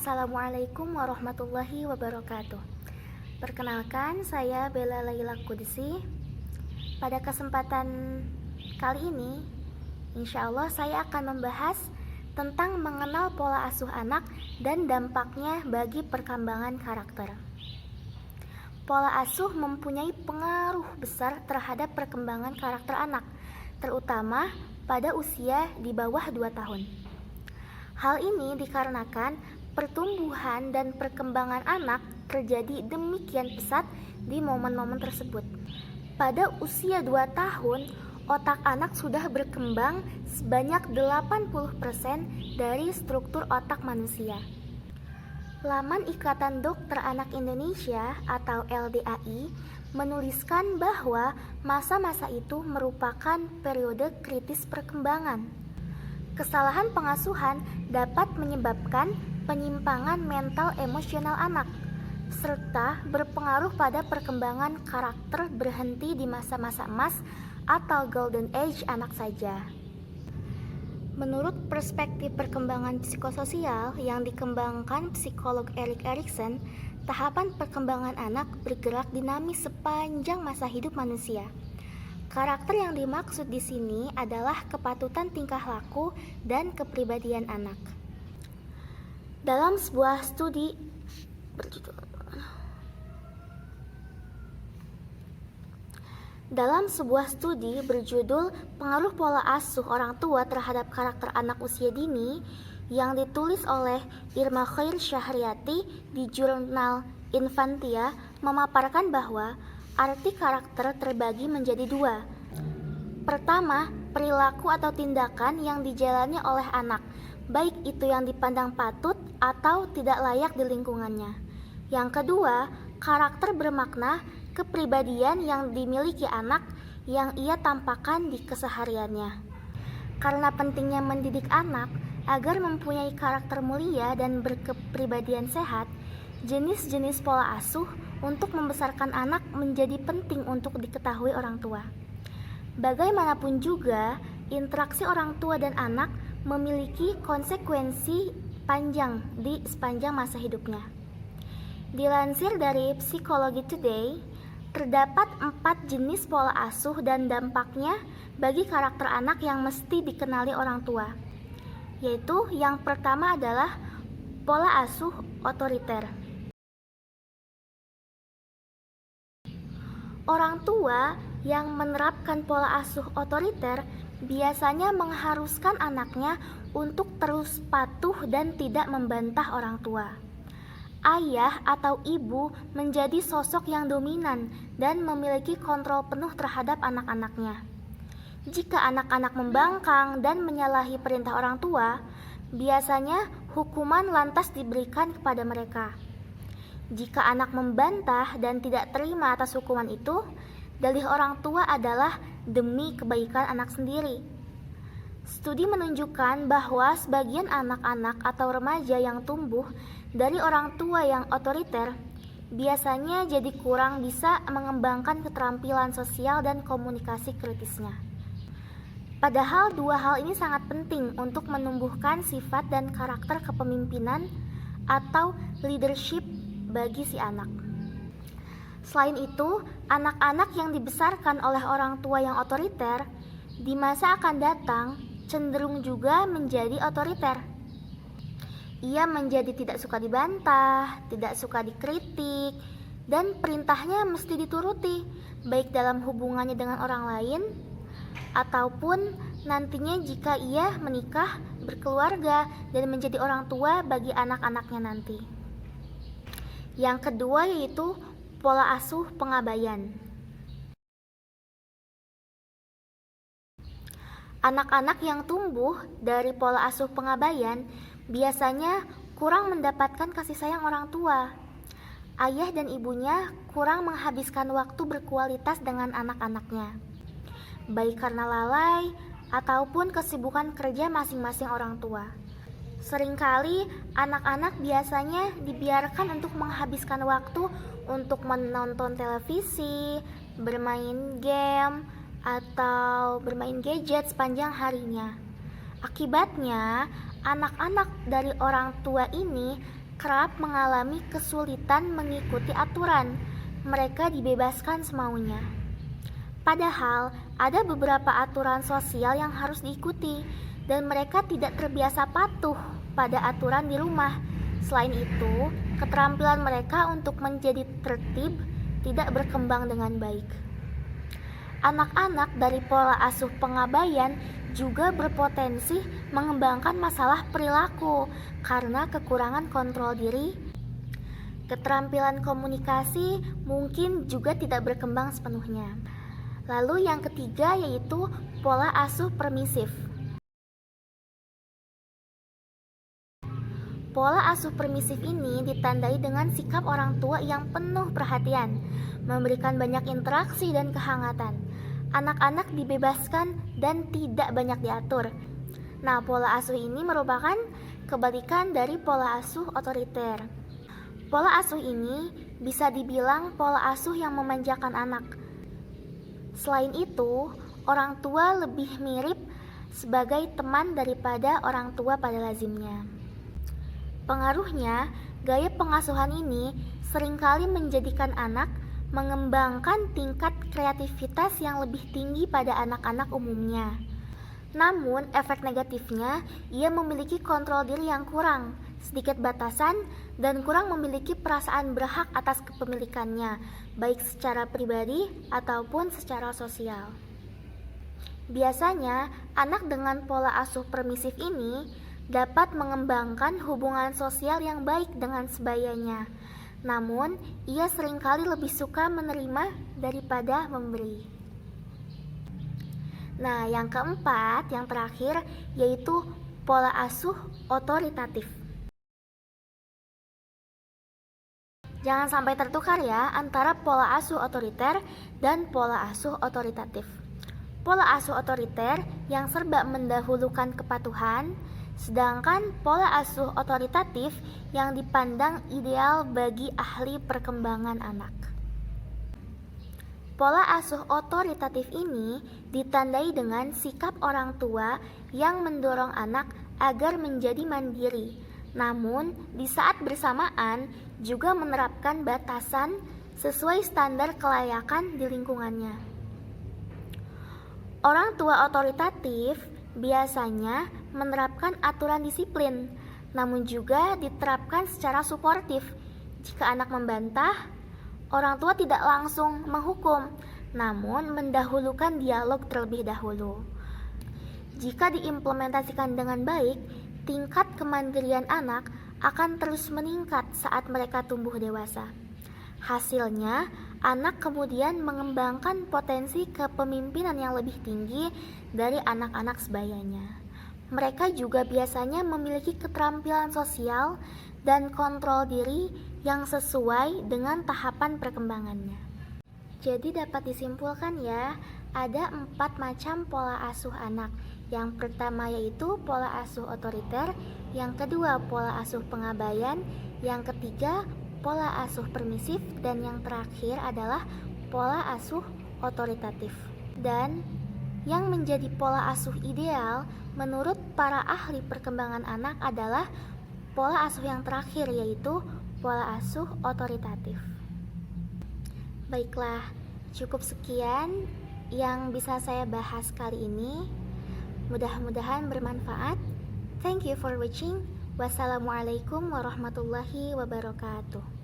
Assalamualaikum warahmatullahi wabarakatuh. Perkenalkan, saya Bella Laila Kudsi. Pada kesempatan kali ini, insya Allah saya akan membahas tentang mengenal pola asuh anak dan dampaknya bagi perkembangan karakter. Pola asuh mempunyai pengaruh besar terhadap perkembangan karakter anak, terutama pada usia di bawah 2 tahun. Hal ini dikarenakan pertumbuhan dan perkembangan anak terjadi demikian pesat di momen-momen tersebut. Pada usia 2 tahun, otak anak sudah berkembang sebanyak 80% dari struktur otak manusia. Laman Ikatan Dokter Anak Indonesia atau LDAI menuliskan bahwa masa-masa itu merupakan periode kritis perkembangan. Kesalahan pengasuhan dapat menyebabkan penyimpangan mental emosional anak, serta berpengaruh pada perkembangan karakter berhenti di masa-masa emas atau golden age anak saja. Menurut perspektif perkembangan psikososial yang dikembangkan psikolog Erik Erikson, tahapan perkembangan anak bergerak dinamis sepanjang masa hidup manusia. Karakter yang dimaksud di sini adalah kepatutan tingkah laku dan kepribadian anak. Dalam sebuah studi berjudul Pengaruh Pola Asuh Orang Tua Terhadap Karakter Anak Usia Dini yang ditulis oleh Irma Khair Syahriati di jurnal Infantia memaparkan bahwa arti karakter terbagi menjadi 2. Pertama, perilaku atau tindakan yang dijalani oleh anak, baik itu yang dipandang patut atau tidak layak di lingkungannya. Yang kedua, karakter bermakna kepribadian yang dimiliki anak yang ia tampakkan di kesehariannya. Karena pentingnya mendidik anak agar mempunyai karakter mulia dan berkepribadian sehat, jenis-jenis pola asuh untuk membesarkan anak menjadi penting untuk diketahui orang tua. Bagaimanapun juga, interaksi orang tua dan anak memiliki konsekuensi panjang di sepanjang masa hidupnya. Dilansir dari Psychology Today, terdapat 4 jenis pola asuh dan dampaknya bagi karakter anak yang mesti dikenali orang tua. Yaitu yang pertama adalah pola asuh otoriter. Orang tua yang menerapkan pola asuh otoriter biasanya mengharuskan anaknya untuk terus patuh dan tidak membantah orang tua. Ayah atau ibu menjadi sosok yang dominan dan memiliki kontrol penuh terhadap anak-anaknya. Jika anak-anak membangkang dan menyalahi perintah orang tua, biasanya hukuman lantas diberikan kepada mereka. Jika anak membantah dan tidak terima atas hukuman itu, dalih orang tua adalah demi kebaikan anak sendiri. Studi menunjukkan bahwa sebagian anak-anak atau remaja yang tumbuh dari orang tua yang otoriter biasanya jadi kurang bisa mengembangkan keterampilan sosial dan komunikasi kritisnya. Padahal 2 hal ini sangat penting untuk menumbuhkan sifat dan karakter kepemimpinan atau leadership bagi si anak. Selain itu, anak-anak yang dibesarkan oleh orang tua yang otoriter di masa akan datang cenderung juga menjadi otoriter. Ia menjadi tidak suka dibantah, tidak suka dikritik, dan perintahnya mesti dituruti, baik dalam hubungannya dengan orang lain ataupun nantinya jika ia menikah, berkeluarga, dan menjadi orang tua bagi anak-anaknya nanti. Yang kedua yaitu pola asuh pengabaian. Anak-anak yang tumbuh dari pola asuh pengabaian biasanya kurang mendapatkan kasih sayang orang tua. Ayah dan ibunya kurang menghabiskan waktu berkualitas dengan anak-anaknya, baik karena lalai ataupun kesibukan kerja masing-masing orang tua. Seringkali anak-anak biasanya dibiarkan untuk menghabiskan waktu untuk menonton televisi, bermain game, atau bermain gadget sepanjang harinya. Akibatnya, anak-anak dari orang tua ini kerap mengalami kesulitan mengikuti aturan. Mereka dibebaskan semaunya. Padahal ada beberapa aturan sosial yang harus diikuti dan mereka tidak terbiasa patuh pada aturan di rumah. Selain itu, keterampilan mereka untuk menjadi tertib tidak berkembang dengan baik. Anak-anak dari pola asuh pengabaian juga berpotensi mengembangkan masalah perilaku karena kekurangan kontrol diri. Keterampilan komunikasi mungkin juga tidak berkembang sepenuhnya. Lalu yang ketiga yaitu pola asuh permisif. Pola asuh permisif ini ditandai dengan sikap orang tua yang penuh perhatian, memberikan banyak interaksi dan kehangatan. Anak-anak dibebaskan dan tidak banyak diatur. Nah, pola asuh ini merupakan kebalikan dari pola asuh otoriter. Pola asuh ini bisa dibilang pola asuh yang memanjakan anak. Selain itu, orang tua lebih mirip sebagai teman daripada orang tua pada lazimnya. Pengaruhnya, gaya pengasuhan ini seringkali menjadikan anak mengembangkan tingkat kreativitas yang lebih tinggi pada anak-anak umumnya. Namun, efek negatifnya, ia memiliki kontrol diri yang kurang, sedikit batasan, dan kurang memiliki perasaan berhak atas kepemilikannya, baik secara pribadi ataupun secara sosial. Biasanya, anak dengan pola asuh permisif ini dapat mengembangkan hubungan sosial yang baik dengan sebayanya. Namun, ia seringkali lebih suka menerima daripada memberi. Nah, yang keempat, yang terakhir, yaitu pola asuh otoritatif. Jangan sampai tertukar ya antara pola asuh otoriter dan pola asuh otoritatif. Pola asuh otoriter yang serba mendahulukan kepatuhan, sedangkan pola asuh otoritatif yang dipandang ideal bagi ahli perkembangan anak. Pola asuh otoritatif ini ditandai dengan sikap orang tua yang mendorong anak agar menjadi mandiri, namun di saat bersamaan juga menerapkan batasan sesuai standar kelayakan di lingkungannya. Orang tua otoritatif biasanya menerapkan aturan disiplin, namun juga diterapkan secara suportif. Jika anak membantah, orang tua tidak langsung menghukum, namun mendahulukan dialog terlebih dahulu. Jika diimplementasikan dengan baik, tingkat kemandirian anak akan terus meningkat saat mereka tumbuh dewasa. Hasilnya, anak kemudian mengembangkan potensi kepemimpinan yang lebih tinggi dari anak-anak sebayanya. Mereka juga biasanya memiliki keterampilan sosial dan kontrol diri yang sesuai dengan tahapan perkembangannya. Jadi dapat disimpulkan ya, ada 4 macam pola asuh anak. Yang pertama yaitu pola asuh otoriter, yang kedua pola asuh pengabaian, yang ketiga pola asuh permisif, dan yang terakhir adalah pola asuh otoritatif. Dan yang menjadi pola asuh ideal menurut para ahli perkembangan anak adalah pola asuh yang terakhir, yaitu pola asuh otoritatif. Baiklah, cukup sekian yang bisa saya bahas kali ini. Mudah-mudahan bermanfaat. Thank you for watching. Wassalamualaikum warahmatullahi wabarakatuh.